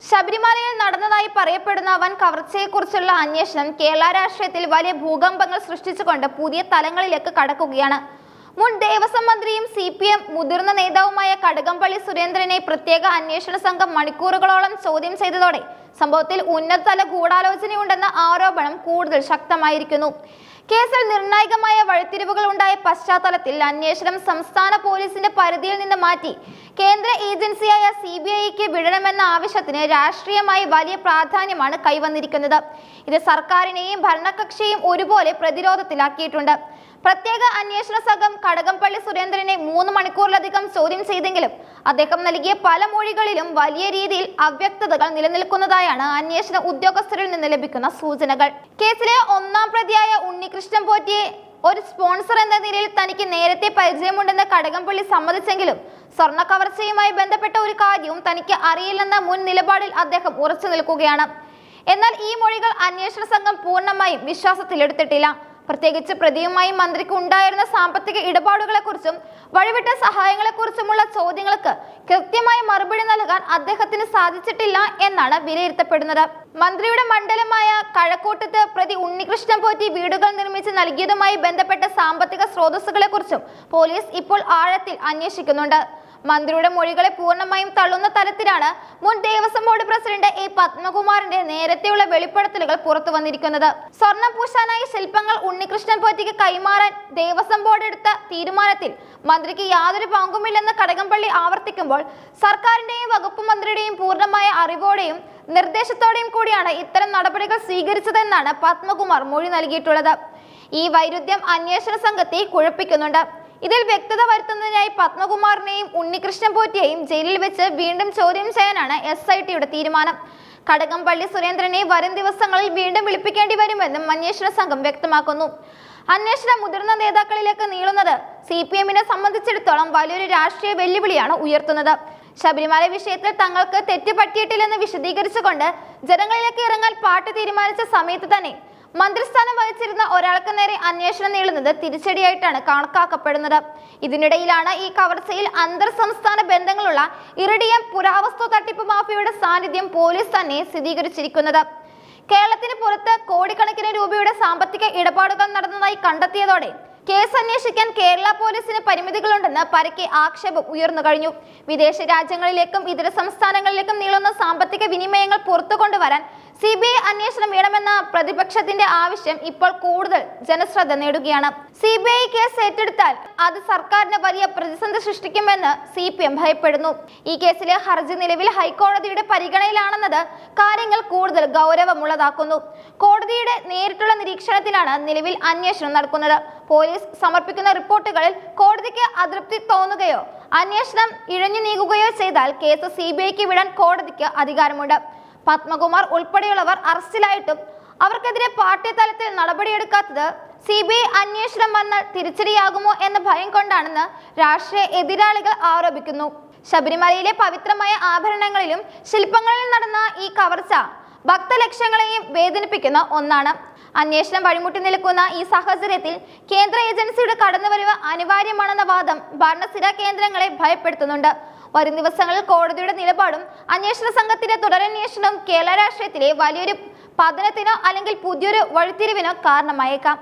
ശബരിമലയിൽ നടന്നതായി പറയപ്പെടുന്ന വൻ കവർച്ചയെക്കുറിച്ചുള്ള അന്വേഷണം കേരള രാഷ്ട്രീയത്തിൽ വലിയ ഭൂകമ്പങ്ങൾ സൃഷ്ടിച്ചുകൊണ്ട് പുതിയ തലങ്ങളിലേക്ക് കടക്കുകയാണ്. മുൻ ദേവസ്വം മന്ത്രിയും CPM മുതിർന്ന നേതാവുമായ കടകംപള്ളി സുരേന്ദ്രനെ പ്രത്യേക അന്വേഷണ സംഘം മണിക്കൂറുകളോളം ചോദ്യം ചെയ്തതോടെ സംഭവത്തിൽ ഉന്നതതല ഗൂഢാലോചനയുണ്ടെന്ന ആരോപണം കൂടുതൽ ശക്തമായിരിക്കുന്നു. കേസിൽ നിർണായകമായ വഴിത്തിരിവുകൾ ഉണ്ടായ പശ്ചാത്തലത്തിൽ അന്വേഷണം സംസ്ഥാന പോലീസിന്റെ പരിധിയിൽ നിന്ന് മാറ്റി കേന്ദ്ര ഏജൻസിയായ CBIക്ക് വിടണമെന്ന ആവശ്യത്തിന് രാഷ്ട്രീയമായി വലിയ പ്രാധാന്യമാണ് കൈവന്നിരിക്കുന്നത്. ഇത് സർക്കാരിനെയും ഭരണകക്ഷിയെയും ഒരുപോലെ പ്രതിരോധത്തിലാക്കിയിട്ടുണ്ട്. പ്രത്യേക അന്വേഷണ സംഘം കടകംപള്ളി സുരേന്ദ്രനെ 3 മണിക്കൂറിലധികം ചോദ്യം ചെയ്തെങ്കിലും അദ്ദേഹം നൽകിയ പല മൊഴികളിലും വലിയ രീതിയിൽ അവ്യക്തതകൾ നിലനിൽക്കുന്നതായാണ് അന്വേഷണ ഉദ്യോഗസ്ഥരിൽ നിന്ന് ലഭിക്കുന്ന സൂചനകൾ. കേസിലെ 1-ാം പ്രതിയായ ഉണ്ണികൃഷ്ണൻ പോറ്റിയെ ഒരു സ്പോൺസർ എന്ന നിലയിൽ തനിക്ക് നേരത്തെ പരിചയമുണ്ടെന്ന് കടകംപള്ളി സമ്മതിച്ചെങ്കിലും സ്വർണ്ണ കവർച്ചയുമായി ബന്ധപ്പെട്ട ഒരു കാര്യവും തനിക്ക് അറിയില്ലെന്ന മുൻ നിലപാടിൽ അദ്ദേഹം ഉറച്ചു നിൽക്കുകയാണ്. എന്നാൽ ഈ മൊഴികൾ അന്വേഷണ സംഘം പൂർണ്ണമായും വിശ്വാസത്തിലെടുത്തിട്ടില്ല. പ്രത്യേകിച്ച് പ്രതിയുമായി മന്ത്രിക്ക് ഉണ്ടായിരുന്ന സാമ്പത്തിക ഇടപാടുകളെക്കുറിച്ചും വഴിവിട്ട സഹായങ്ങളെക്കുറിച്ചുമുള്ള ചോദ്യങ്ങൾക്ക് കൃത്യമായ മറുപടി നൽകാൻ അദ്ദേഹത്തിന് സാധിച്ചിട്ടില്ല എന്നാണ് വിലയിരുത്തപ്പെടുന്നത്. മന്ത്രിയുടെ മണ്ഡലമായ കഴക്കൂട്ടത്ത് പ്രതി ഉണ്ണികൃഷ്ണൻ പോറ്റി വീടുകൾ നിർമ്മിച്ച് നൽകിയതുമായി ബന്ധപ്പെട്ട സാമ്പത്തിക സ്രോതസ്സുകളെക്കുറിച്ചും പോലീസ് ഇപ്പോൾ ആഴത്തിൽ അന്വേഷിക്കുന്നുണ്ട്. മന്ത്രിയുടെ മൊഴികളെ പൂർണ്ണമായും തള്ളുന്ന തരത്തിലാണ് മുൻ ദേവസ്വം ബോർഡ് പ്രസിഡന്റ് A. പത്മകുമാറിന്റെ നേരത്തെയുള്ള വെളിപ്പെടുത്തലുകൾ പുറത്തു വന്നിരിക്കുന്നത്. സ്വർണം പൂശാനായി ശില്പങ്ങൾ ഉണ്ണികൃഷ്ണൻ പോറ്റിക്ക് കൈമാറാൻ ദേവസ്വം ബോർഡ് എടുത്ത തീരുമാനത്തിൽ മന്ത്രിക്ക് യാതൊരു പങ്കുമില്ലെന്ന് കടകംപള്ളി ആവർത്തിക്കുമ്പോൾ സർക്കാരിന്റെയും വകുപ്പ് മന്ത്രിയുടെയും പൂർണ്ണമായ അറിവോടെയും നിർദ്ദേശത്തോടെയും കൂടിയാണ് ഇത്തരം നടപടികൾ സ്വീകരിച്ചതെന്നാണ് പത്മകുമാർ മൊഴി നൽകിയിട്ടുള്ളത്. ഈ വൈരുദ്ധ്യം അന്വേഷണ സംഘത്തെ കുഴപ്പിക്കുന്നുണ്ട്. ഇതിൽ വ്യക്തത വരുത്തുന്നതിനായി പത്മകുമാറിനെയും ഉണ്ണികൃഷ്ണൻ പോറ്റിയെയും ജയിലിൽ വെച്ച് വീണ്ടും ചോദ്യം ചെയ്യാനാണ് SITയുടെ തീരുമാനം. കടകംപള്ളി സുരേന്ദ്രനെ വരും ദിവസങ്ങളിൽ വീണ്ടും വിളിപ്പിക്കേണ്ടി വരുമെന്നും അന്വേഷണ സംഘം വ്യക്തമാക്കുന്നു. അന്വേഷണം മുതിർന്ന നേതാക്കളിലേക്ക് നീളുന്നത് CPMനെ സംബന്ധിച്ചിടത്തോളം വലിയൊരു രാഷ്ട്രീയ വെല്ലുവിളിയാണ് ഉയർത്തുന്നത്. ശബരിമല വിഷയത്തിൽ തങ്ങൾക്ക് തെറ്റ് പറ്റിയിട്ടില്ലെന്ന് വിശദീകരിച്ചുകൊണ്ട് ജനങ്ങളിലേക്ക് ഇറങ്ങാൻ പാർട്ടി തീരുമാനിച്ച സമയത്ത് തന്നെ മന്ത്രിസ്ഥാനം വഹിച്ചിരുന്ന ഒരാൾക്ക് നേരെ അന്വേഷണം നീളുന്നത് തിരിച്ചടിയായിട്ടാണ് കണക്കാക്കപ്പെടുന്നത്. ഇതിനിടയിലാണ് ഈ കവർച്ചയിൽ അന്തർ സംസ്ഥാന ബന്ധങ്ങളുള്ള ഇറിഡിയം പുരാവസ്തു തട്ടിപ്പ് മാഫിയയുടെ സാന്നിധ്യം പോലീസ് തന്നെ സ്ഥിരീകരിച്ചിരിക്കുന്നത്. കേരളത്തിന് പുറത്ത് കോടിക്കണക്കിന് രൂപയുടെ സാമ്പത്തിക ഇടപാടുകൾ നടന്നതായി കണ്ടെത്തിയതോടെ കേസ് അന്വേഷിക്കാൻ കേരള പോലീസിന് പരിമിതികളുണ്ടെന്ന് പരക്കെ ആക്ഷേപം ഉയർന്നു കഴിഞ്ഞു. വിദേശ രാജ്യങ്ങളിലേക്കും ഇതര സംസ്ഥാനങ്ങളിലേക്കും നീളുന്ന സാമ്പത്തിക വിനിമയങ്ങൾ പുറത്തു കൊണ്ടുവരാൻ CBI അന്വേഷണം വേണമെന്ന പ്രതിപക്ഷത്തിന്റെ ആവശ്യം ഇപ്പോൾ കൂടുതൽ ജനശ്രദ്ധ നേടുകയാണ്. CBI കേസ് ഏറ്റെടുത്താൽ അത് സർക്കാരിന് വലിയ പ്രതിസന്ധി സൃഷ്ടിക്കുമെന്ന് CPM ഭയപ്പെടുന്നു. ഈ കേസിലെ ഹർജി നിലവിൽ ഹൈക്കോടതിയുടെ പരിഗണനയിലാണെന്നത് കാര്യങ്ങൾ കൂടുതൽ ഗൗരവമുള്ളതാക്കുന്നു. കോടതിയുടെ നേരിട്ടുള്ള നിരീക്ഷണത്തിലാണ് നിലവിൽ അന്വേഷണം നടക്കുന്നത്. പോലീസ് സമർപ്പിക്കുന്ന റിപ്പോർട്ടുകളിൽ കോടതിക്ക് അതൃപ്തി തോന്നുകയോ അന്വേഷണം ഇഴഞ്ഞു നീങ്ങുകയോ ചെയ്താൽ കേസ് CBIക്ക് വിടാൻ കോടതിക്ക് അധികാരമുണ്ട്. പത്മകുമാർ ഉൾപ്പെടെയുള്ളവർ അറസ്റ്റിലായിട്ടും അവർക്കെതിരെ പാർട്ടി തലത്തിൽ നടപടിയെടുക്കാത്തത് CBI അന്വേഷണം വന്നാൽ തിരിച്ചടിയാകുമോ എന്ന ഭയം കൊണ്ടാണെന്ന് രാഷ്ട്രീയ എതിരാളികൾ ആരോപിക്കുന്നു. ശബരിമലയിലെ പവിത്രമായ ആഭരണങ്ങളിലും ശില്പങ്ങളിലും നടന്ന ഈ കവർച്ച ഭക്തലക്ഷങ്ങളെയും വേദനിപ്പിക്കുന്ന ഒന്നാണ്. അന്വേഷണം വഴിമുട്ടി നിൽക്കുന്ന ഈ സാഹചര്യത്തിൽ കേന്ദ്ര ഏജൻസിയുടെ കടന്നുവരവ് അനിവാര്യമാണെന്ന വാദം ഭരണസ്ഥിര കേന്ദ്രങ്ങളെ ഭയപ്പെടുത്തുന്നുണ്ട്. വരും ദിവസങ്ങളിൽ കോടതിയുടെ നിലപാടും അന്വേഷണ സംഘത്തിന്റെ തുടരന്വേഷണവും കേരള രാഷ്ട്രീയത്തിലെ വലിയൊരു പതനത്തിനോ അല്ലെങ്കിൽ പുതിയൊരു വഴിത്തിരിവിനോ കാരണമായേക്കാം.